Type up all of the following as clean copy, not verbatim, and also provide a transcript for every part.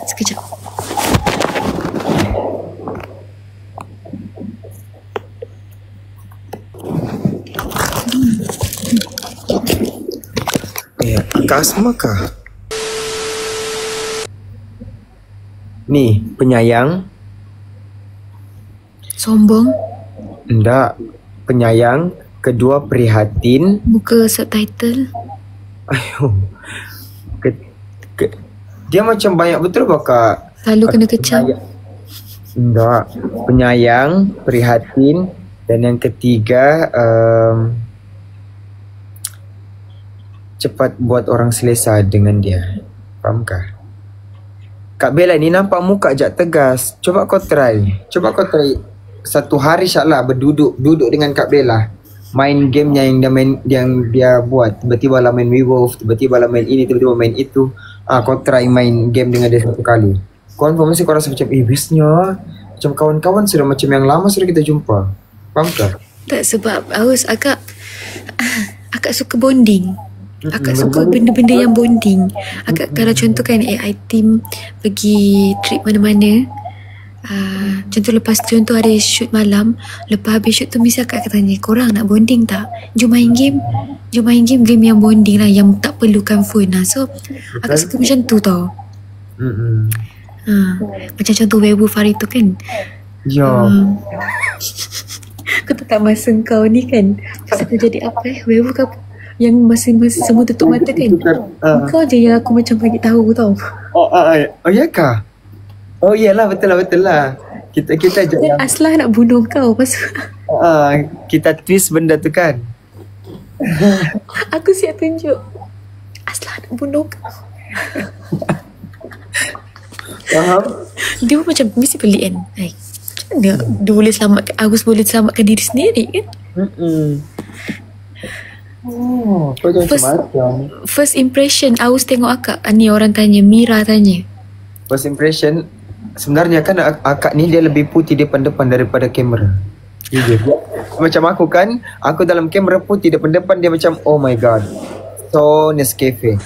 Sekejap. Kak Asma kah? Ni, penyayang. Sombong. Enggak. Penyayang. Kedua, prihatin. Buka subtitle. Ayuh. Dia macam banyak betul kak? Selalu kena kecam. Enggak. Penyayang, prihatin. Dan yang ketiga, cepat buat orang selesa dengan dia. Fahamkah? Kak Bella ni nampak muka ajak tegas. Coba kau try satu hari insyaAllah duduk dengan Kak Bella. Main gamenya yang dia buat. Tiba-tiba lah main Werewolf, tiba-tiba lah main ini, tiba-tiba main itu. Kau try main game dengan dia satu kali. Konfirmasi kau rasa macam bestnya. Macam kawan-kawan sudah macam yang lama sudah kita jumpa. Fahamkah? Tak, sebab Aus agak suka bonding. Akak suka benda-benda yang bonding. Akak kalau contoh kan AI team pergi trip mana-mana, contoh ada shoot malam, lepas habis shoot tu mesti akak akan tanya, korang nak bonding tak? Jom main game yang bonding lah, yang tak perlukan phone lah. So akak suka macam tu tau. Macam contoh Werewolf hari tu kan. Ya. Kau tak masa kau ni kan, pasal tu jadi apa Werewolf ke apa? Yang masing-masing semua tutup mata kan. Kau je yang aku macam bagi tahu tau. Oh ya kah? Oh iyalah, betul lah. Kita je yang Aslah nak bunuh kau pasal kita twist benda tu kan. Aku siap tunjuk Aslah nak bunuh kau. Faham? Dia pun macam mesti pelik kan. Macam mana dia boleh selamatkan, Agus boleh selamatkan diri sendiri kan. Kau jangan macam First impression Aus tengok akak ni, orang tanya, Mira tanya. First impression sebenarnya kan akak ni dia lebih putih depan-depan daripada kamera. Macam aku kan, aku dalam kamera putih depan-depan, dia macam oh my god, so Nescafe.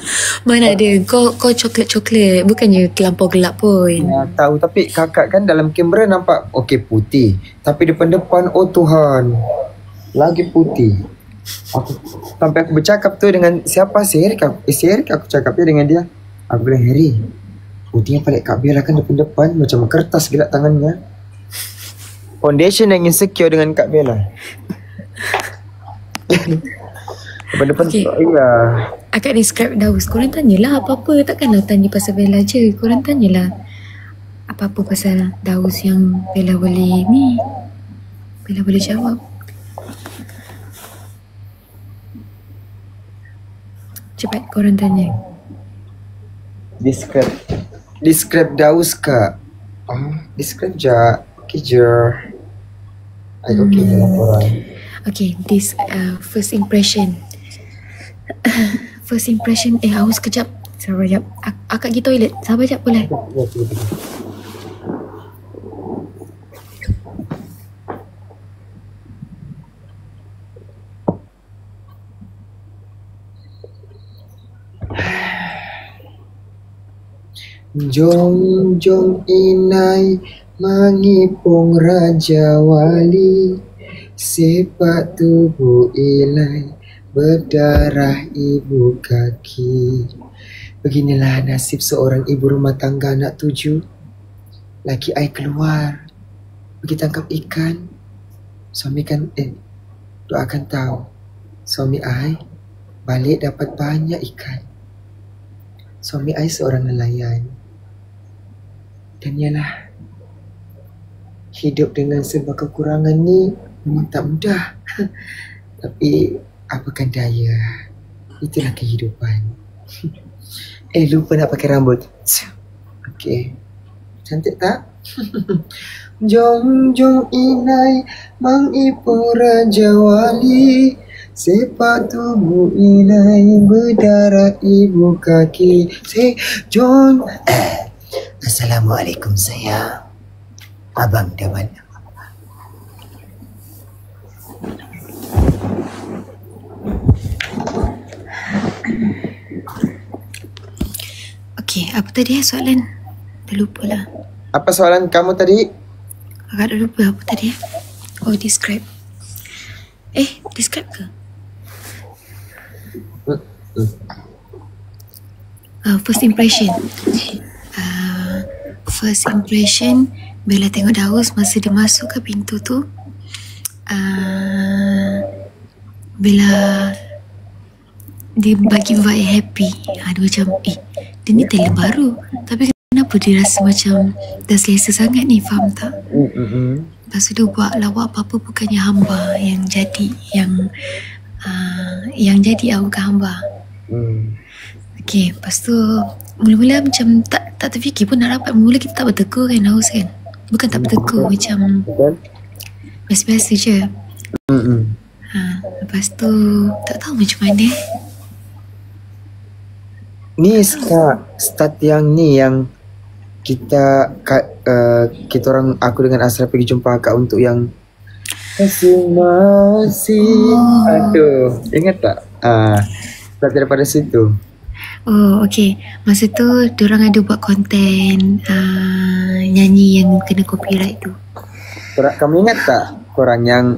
Mana ada kau coklat-coklat, bukannya terlampau gelap pun. Ya, tahu, tapi kakak kan dalam kamera nampak okey putih, tapi depan-depan oh Tuhan, lagi putih. Sampai aku bercakap tu dengan siapa? Serik aku cakapnya dengan dia. Aku bilang, Harry, putihnya paling Kak Bella kan depan-depan macam kertas gelap tangannya. Foundation yang insecure dengan Kak Bella. Depan-depan okay. Iya. Akak describe Daus. Korang tanyalah apa-apa. Takkanlah tanya pasal Bella je. Korang tanyalah apa-apa pasal Daus yang Bella boleh ni. Bella boleh jawab. Cepat korang tanya. Describe Daus kak. Describe je. Okay je. Okay je laporan. Okay, this first impression. First impression. Aus kejap. Sabar sekejap. Akak pergi toilet. Sabar sekejap boleh? Jom inai mangipung Raja Wali, sepak tubuh ilai berdarah ibu kaki. Beginilah nasib seorang ibu rumah tangga anak 7. Laki ai keluar pergi tangkap ikan. Suami kan doakan tahu. Suami ai balik dapat banyak ikan. Suami ai seorang nelayan. Dan ialah, hidup dengan serba kekurangan ni memang tak mudah. Tapi apakan daya, itulah kehidupan. Lupa nak pakai rambut. Okay, cantik tak? Jom inai mang ibu Raja Wali, sepak tubuh inai berdarah ibu kaki. Say John. Assalamualaikum sayang. Abang dah balik. Okay, apa tadi soalan? Dah lupa lah. Apa soalan kamu tadi? Kakak dah lupa apa tadi. Oh, describe. Describe ke? First impression. First impression Bella tengok Daus masa dia masuk ke pintu tu. Bella dia bagi vibe happy. Dia macam dia ni talent baru, tapi kenapa dia rasa macam dah selesa sangat ni, faham tak? Lepas tu dia buat lawak apa-apa bukannya hamba yang jadi, yang jadi bukan hamba. Okay, lepas tu mula-mula macam tak terfikir pun nak rapat. Mula kita tak bertegur kan, Daus kan. Bukan tak bertegur, macam biasa-biasa je. Lepas tu tak tahu macam mana. Ni start yang ni yang kita orang, aku dengan Asra pergi jumpa akak untuk yang masing-masing. Aduh, ingat tak? Start daripada situ. Oh, okay. Masa tu diorang ada buat konten nyanyi yang kena copyright tu. Kamu ingat tak korang yang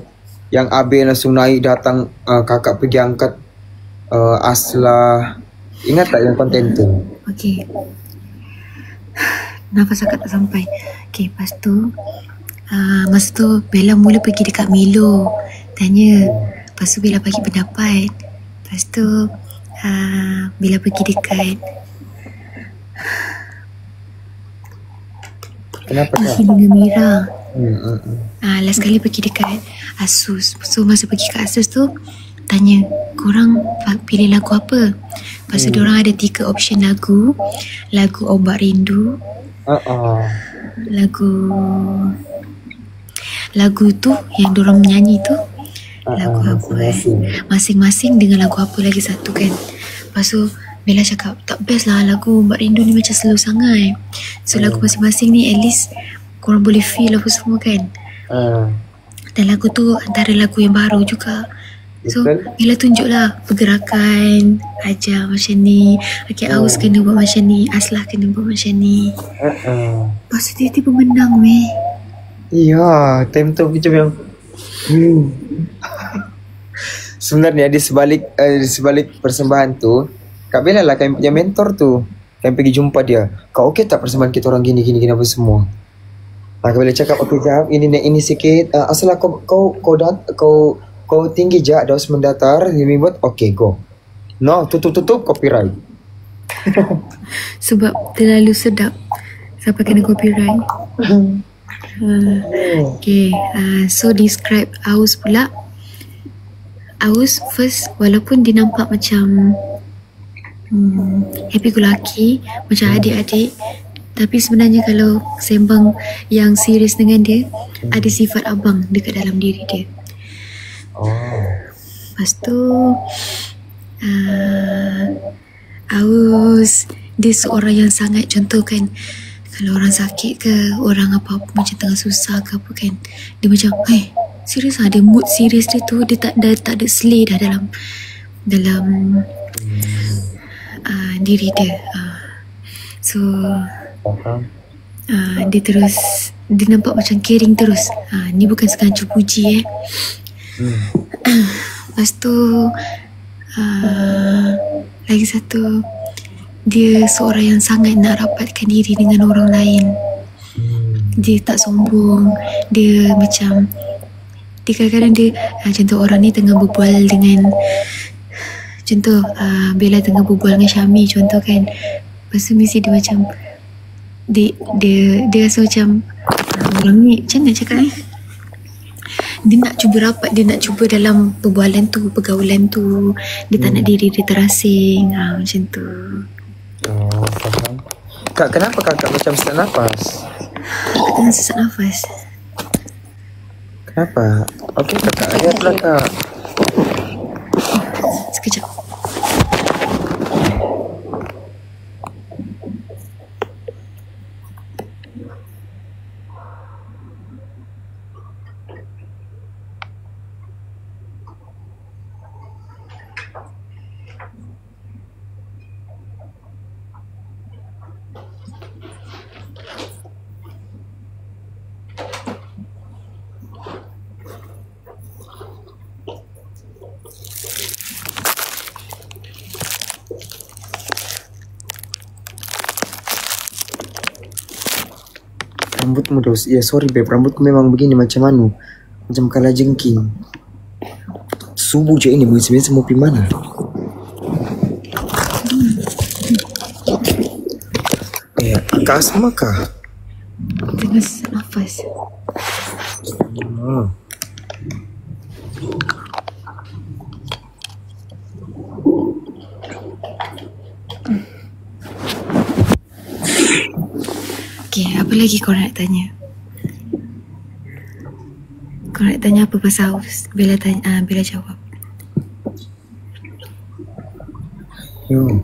Abe langsung naik datang, kakak pergi angkat Asla. Ingat tak yang konten tu? Okay. Nafas akak tak sampai. Okay, lepas tu masa tu Bella mula pergi dekat Milo tanya. Lepas tu Bella bagi pendapat. Lepas tu Bella pergi dekat Kenapa tak? dengan Mira. Last kali pergi dekat Asus. So masa pergi kat Asus tu tanya, korang pilih lagu apa? Lepas tu diorang ada 3 option lagu. Lagu Obat Rindu, lagu tu yang diorang menyanyi tu, lagu apa masing-masing dengan lagu apa lagi satu kan. Lepas tu Bella cakap tak best lah, lagu Obat Rindu ni macam slow sangat. So lagu masing-masing ni at least korang boleh feel apa semua kan. Dan lagu tu antara lagu yang baru juga. So Bella tunjuk lah pergerakan, ajar macam ni. Okay, Aus kena buat macam ni, Aslah kena buat macam ni. Lepas tu tiba-tiba menang weh. Iya, time tu macam yang sebenarnya di sebalik persembahan tu, Kak Bella lah kami punya mentor tu. Kami pergi jumpa dia. Kau okey tak persembahan kita orang gini apa semua? Kak Bella cakap okey jap, ini sikit. Asal kau tinggi je, Daus mendatar, ini buat okey go. No, tutup copyright. Sebab terlalu sedap sampai kena copyright. Okay, so describe Aus pula. Aus first, walaupun dia nampak macam happy go lucky, macam adik-adik, tapi sebenarnya kalau sembang yang serius dengan dia, ada sifat abang dekat dalam diri dia. Lepas tu Aus dia seorang yang sangat, contoh kan, kalau orang sakit ke, orang apa-apa macam tengah susah ke apa kan, dia macam serius lah, dia mood serius dia tu, dia tak ada selay dah dalam diri dia. So dia nampak macam caring terus. Ni bukan sengaja puji Lepas tu lagi satu, dia seorang yang sangat nak rapatkan diri dengan orang lain. Dia tak sombong. Dia macam, dia kadang-kadang dia contoh orang ni tengah berbual dengan, contoh Bella tengah berbual dengan Syami contoh kan. Lepas tu mesti dia macam dia rasa macam orang ni macam mana cakap dia nak cuba rapat, dia nak cuba dalam perbualan tu, pergaulan tu, dia tak nak diri dia terasing. Macam tu. Faham. Kak, kenapa kakak macam sesak nafas? Kakak tengah sesak nafas. Kenapa? Okey kakak, lihat pula kak. Sekejap. Rambutmu dos. Ya sorry beb, rambutku memang begini macam anu. Macam kalajengking. Subuh je ini, sebenarnya mau pergi mana? Kak Asma kah? Tengah nafas. Okay, apa lagi kau nak tanya? Kau nak tanya apa pasal Haus? Bella tanya, Bella jawab. Yo.